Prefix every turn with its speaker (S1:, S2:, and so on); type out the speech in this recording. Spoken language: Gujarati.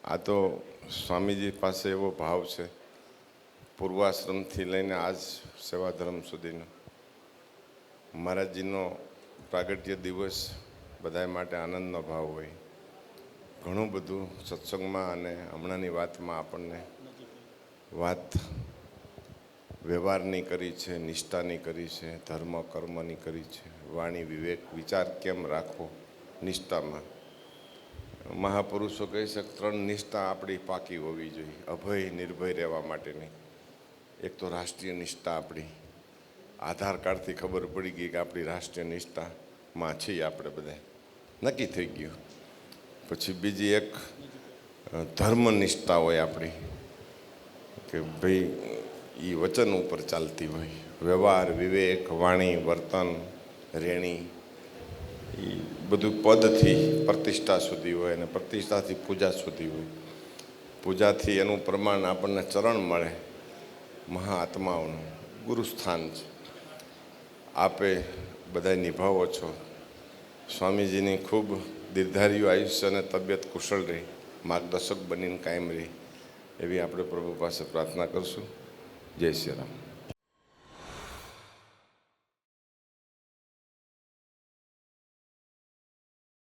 S1: આ તો સ્વામીજી પાસે એવો ભાવ છે, પૂર્વાશ્રમથી લઈને આજ સેવાધર્મ સુધીનો. મહારાજજીનો પ્રાગટ્ય દિવસ બધા માટે આનંદનો ભાવ હોય. ઘણું બધું સત્સંગમાં અને હમણાંની વાતમાં આપણને વાત વ્યવહારની કરી છે, નિષ્ઠાની કરી છે, ધર્મ કર્મની કરી છે, વાણી વિવેક વિચાર કેમ રાખવો નિષ્ઠામાં. મહાપુરુષો કહી શકે 3 નિષ્ઠા આપણી પાકી હોવી જોઈએ અભય નિર્ભય રહેવા માટેની. એક તો રાષ્ટ્રીય નિષ્ઠા, આપણી આધાર કાર્ડથી ખબર પડી ગઈ કે આપણી રાષ્ટ્રીય નિષ્ઠામાં છીએ આપણે બધા, નક્કી થઈ ગયું. પછી બીજી એક ધર્મ નિષ્ઠા હોય આપણી, કે ભાઈ એ વચન ઉપર ચાલતી હોય. વ્યવહાર વિવેક વાણી વર્તન રેણી એ બધું પદથી પ્રતિષ્ઠા સુધી હોય, અને પ્રતિષ્ઠાથી પૂજા સુધી હોય. પૂજાથી એનું પ્રમાણ આપણને ચરણ મળે, મહાઆત્માઓનું ગુરુસ્થાન છે. આપે બધા નિભાવો છો. સ્વામીજીની ખૂબ દીર્ઘાયુ આયુષ્ય અને તબિયત કુશળ રહી, માર્ગદર્શક બનીને કાયમ રહી, એવી આપણે પ્રભુ પાસે પ્રાર્થના કરશું. જય શ્રી રામ.